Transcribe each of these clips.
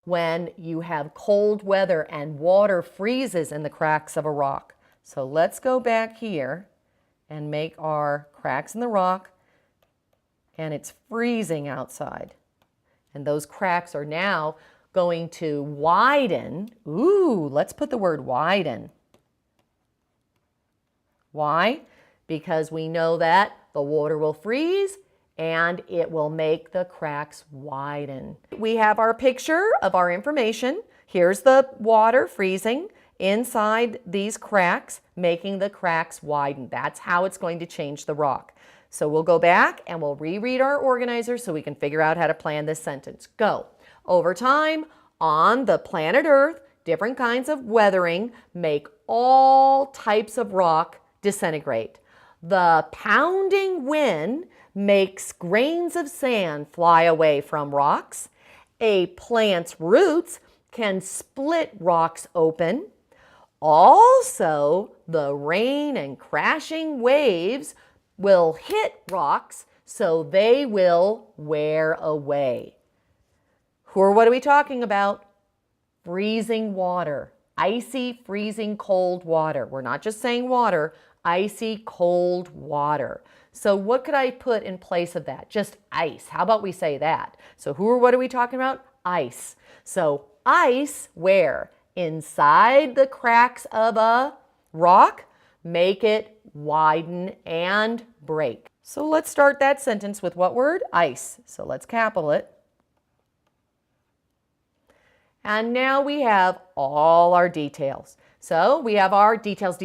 when you have cold weather and water freezes in the cracks of a rock. So let's go back here and make our cracks in the rock, and it's freezing outside. And those cracks are now going to widen. Ooh, let's put the word widen. Why? Because we know that the water will freeze and it will make the cracks widen. We have our picture of our information. Here's the water freezing inside these cracks, making the cracks widen. That's how it's going to change the rock. So we'll go back and we'll reread our organizer so we can figure out how to plan this sentence. Go. Over time, on the planet Earth, different kinds of weathering make all types of rock disintegrate. The pounding wind makes grains of sand fly away from rocks. A plant's roots can split rocks open. Also, the rain and crashing waves will hit rocks, so they will wear away. What are we talking about? Freezing water, icy, freezing cold water. We're not just saying water, icy, cold water. So what could I put in place of that? Just ice. How about we say that? So what are we talking about? Ice. So ice, where? Inside the cracks of a rock, make it widen and break. So let's start that sentence with what word? Ice. So let's capital it. And now we have all our details. So we have our details,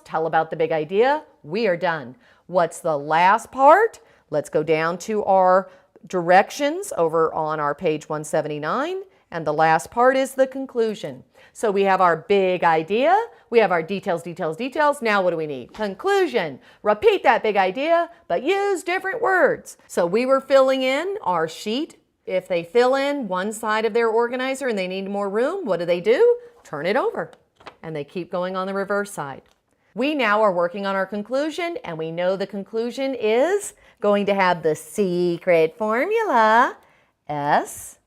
tell about the big idea. We are done. What's the last part? Let's go down to our directions over on our page 179. And the last part is the conclusion. So we have our big idea. We have our details. Now what do we need? Conclusion. Repeat that big idea, but use different words. So we were filling in our sheet. If they fill in one side of their organizer and they need more room, what do? Turn it over. And they keep going on the reverse side. We now are working on our conclusion, and we know the conclusion is going to have the secret formula, S,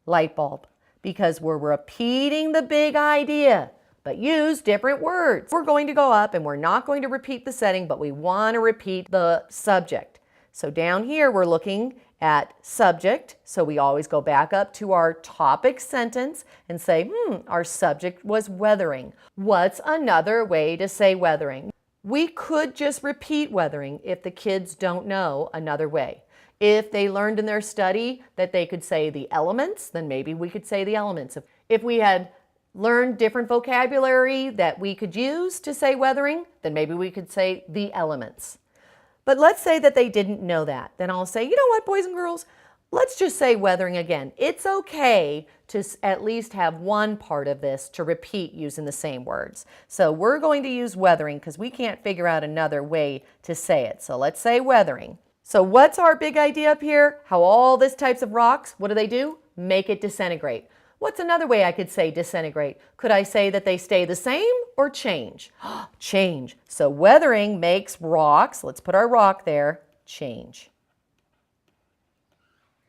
light bulb, because we're repeating the big idea, but use different words. We're going to go up and we're not going to repeat the setting, but we want to repeat the subject. So down here we're looking at subject, so we always go back up to our topic sentence and say, our subject was weathering. What's another way to say weathering? We could just repeat weathering if the kids don't know another way. If they learned in their study that they could say the elements, then maybe we could say the elements. If we had learned different vocabulary that we could use to say weathering, then maybe we could say the elements. But let's say that they didn't know that. Then I'll say, you know what, boys and girls, let's just say weathering again. It's okay to at least have one part of this to repeat using the same words. So we're going to use weathering because we can't figure out another way to say it. So let's say weathering. So what's our big idea up here? How all these types of rocks, what do? Make it disintegrate. What's another way I could say disintegrate? Could I say that they stay the same or change? Change. So weathering makes rocks, let's put our rock there, change.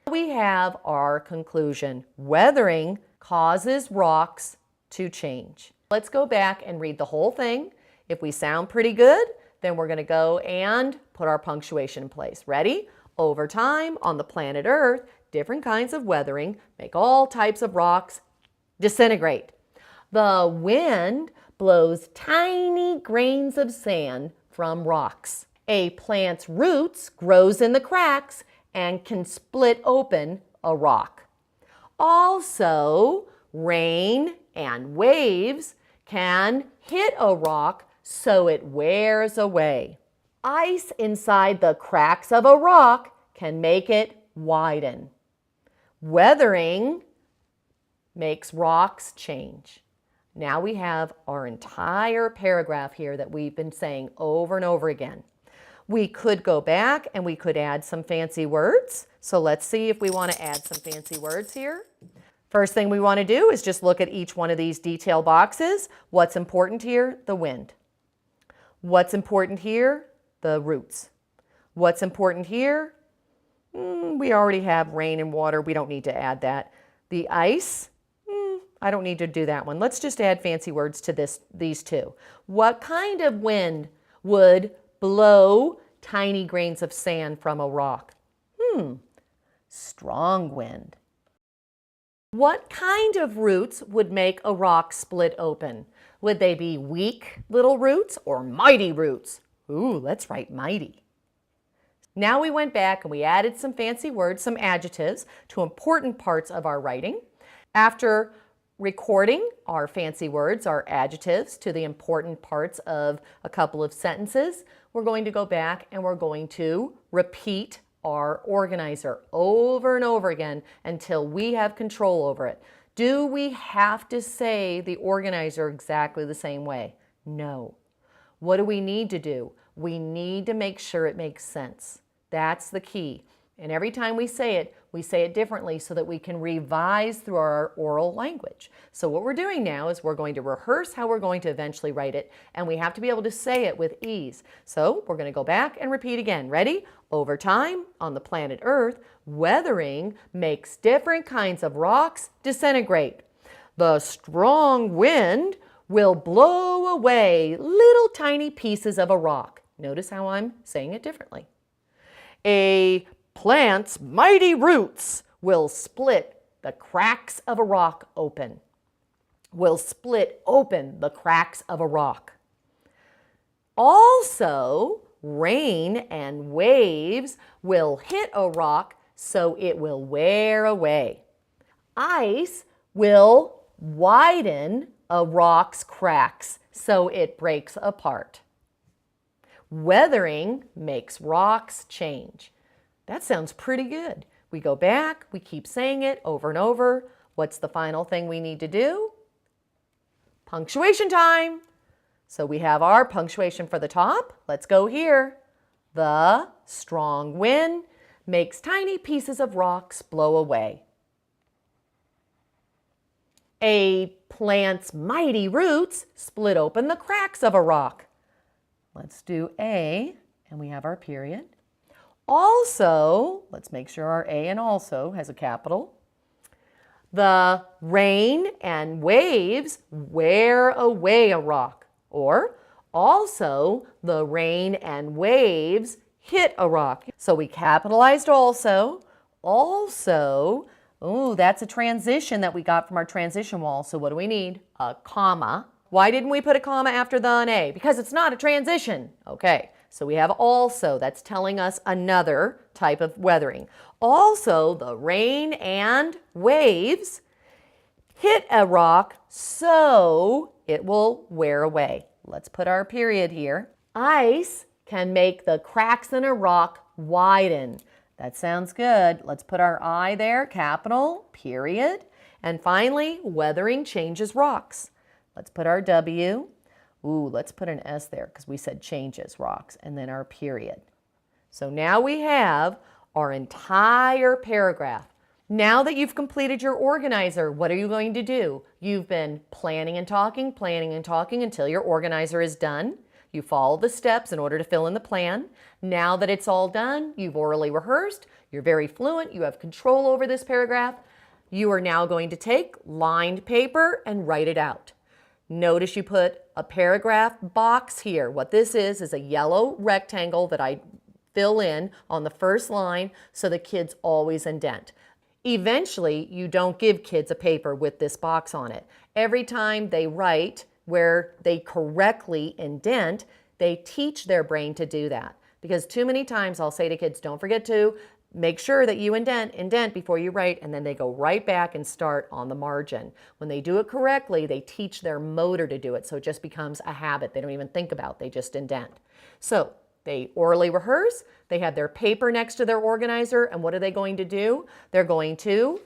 We have our conclusion. Weathering causes rocks to change. Let's go back and read the whole thing. If we sound pretty good, then we're going to go and put our punctuation in place. Ready? Over time, on the planet Earth, different kinds of weathering make all types of rocks disintegrate. The wind blows tiny grains of sand from rocks. A plant's roots grows in the cracks and can split open a rock. Also, rain and waves can hit a rock so it wears away. Ice inside the cracks of a rock can make it widen. Weathering makes rocks change. Now we have our entire paragraph here that we've been saying over and over again. We could go back and we could add some fancy words. So let's see if we want to add some fancy words here. First thing we want to do is just look at each one of these detail boxes. What's important here? The wind. What's important here? The roots. What's important here? We already have rain and water. We don't need to add that. The ice, I don't need to do that one. Let's just add fancy words to these two. What kind of wind would blow tiny grains of sand from a rock? Strong wind. What kind of roots would make a rock split open? Would they be weak little roots or mighty roots? Ooh, let's write mighty. Now we went back and we added some fancy words, some adjectives to important parts of our writing. After recording our fancy words, our adjectives to the important parts of a couple of sentences, we're going to go back and we're going to repeat our organizer over and over again until we have control over it. Do we have to say the organizer exactly the same way? No. What do we need to do? We need to make sure it makes sense. That's the key. And every time we say it differently so that we can revise through our oral language. So what we're doing now is we're going to rehearse how we're going to eventually write it, and we have to be able to say it with ease. So we're going to go back and repeat again. Ready? Over time, on the planet Earth, weathering makes different kinds of rocks disintegrate. The strong wind will blow away little tiny pieces of a rock. Notice how I'm saying it differently. A plant's mighty roots will split the cracks of a rock open. Will split open the cracks of a rock. Also, rain and waves will hit a rock so it will wear away. Ice will widen a rock's cracks so it breaks apart. Weathering makes rocks change. That sounds pretty good. We go back, we keep saying it over and over. What's the final thing we need to do? Punctuation time. So we have our punctuation for the top. Let's go here. The strong wind makes tiny pieces of rocks blow away. A plant's mighty roots split open the cracks of a rock. Let's do A, and we have our period. Also, let's make sure our A and also has a capital. The rain and waves wear away a rock. Or also, the rain and waves hit a rock. So we capitalized also. Also, ooh, that's a transition that we got from our transition wall. So what do we need? A comma. Why didn't we put a comma after the and A? Because it's not a transition. Okay, so we have also. That's telling us another type of weathering. Also, the rain and waves hit a rock so it will wear away. Let's put our period here. Ice can make the cracks in a rock widen. That sounds good. Let's put our I there, capital, period. And finally, weathering changes rocks. Let's put our W. Ooh, let's put an S there because we said changes rocks, and then our period. So now we have our entire paragraph. Now that you've completed your organizer, what are you going to do? You've been planning and talking until your organizer is done. You follow the steps in order to fill in the plan. Now that it's all done, you've orally rehearsed, you're very fluent, you have control over this paragraph. You are now going to take lined paper and write it out. Notice you put a paragraph box here. What this is a yellow rectangle that I fill in on the first line so the kids always indent. Eventually, you don't give kids a paper with this box on it. Every time they write where they correctly indent, they teach their brain to do that. Because too many times I'll say to kids, don't forget to make sure that you indent before you write, and then they go right back and start on the margin. When they do it correctly, they teach their motor to do it, so it just becomes a habit. They don't even think about it, they just indent. So they orally rehearse, they have their paper next to their organizer, and what are they going to do? They're going to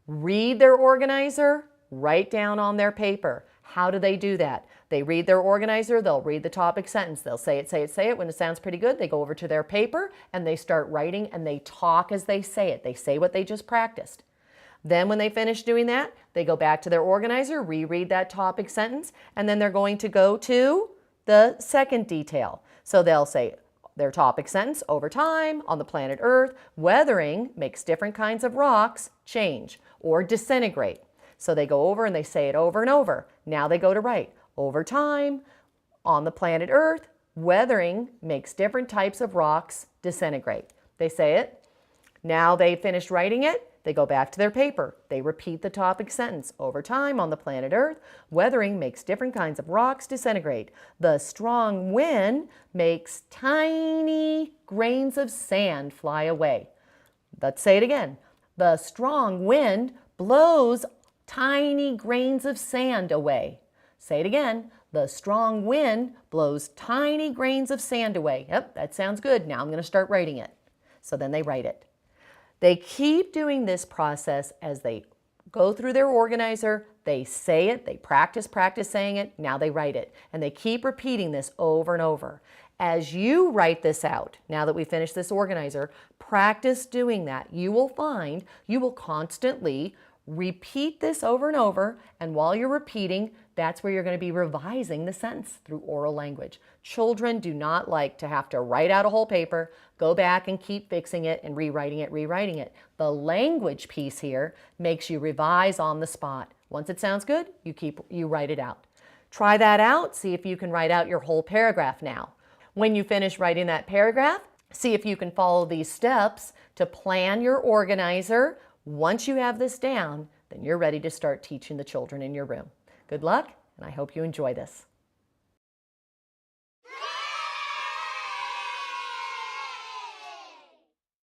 read their organizer, write down on their paper. How do they do that? They read their organizer, they'll read the topic sentence, they'll say it, say it, say it. When it sounds pretty good, they go over to their paper and they start writing and they talk as they say it. They say what they just practiced. Then when they finish doing that, they go back to their organizer, reread that topic sentence, and then they're going to go to the second detail. So they'll say, their topic sentence. Over time, on the planet Earth, weathering makes different kinds of rocks change or disintegrate. So they go over and they say it over and over. Now they go to write. Over time, on the planet Earth, weathering makes different types of rocks disintegrate. They say it. Now they finished writing it. They go back to their paper. They repeat the topic sentence. Over time on the planet Earth, weathering makes different kinds of rocks disintegrate. The strong wind makes tiny grains of sand fly away. Let's say it again. The strong wind blows tiny grains of sand away. Say it again. The strong wind blows tiny grains of sand away. Yep, that sounds good. Now I'm going to start writing it. So then they write it. They keep doing this process as they go through their organizer. They say it, they practice saying it, now they write it. And they keep repeating this over and over. As you write this out, now that we finished this organizer, practice doing that. You will find you will constantly repeat this over and over, and while you're repeating, that's where you're going to be revising the sentence through oral language. Children do not like to have to write out a whole paper, go back and keep fixing it and rewriting it. The language piece here makes you revise on the spot. Once it sounds good, you write it out. Try that out, see if you can write out your whole paragraph now. When you finish writing that paragraph, see if you can follow these steps to plan your organizer. Once you have this down, then you're ready to start teaching the children in your room. Good luck, and I hope you enjoy this.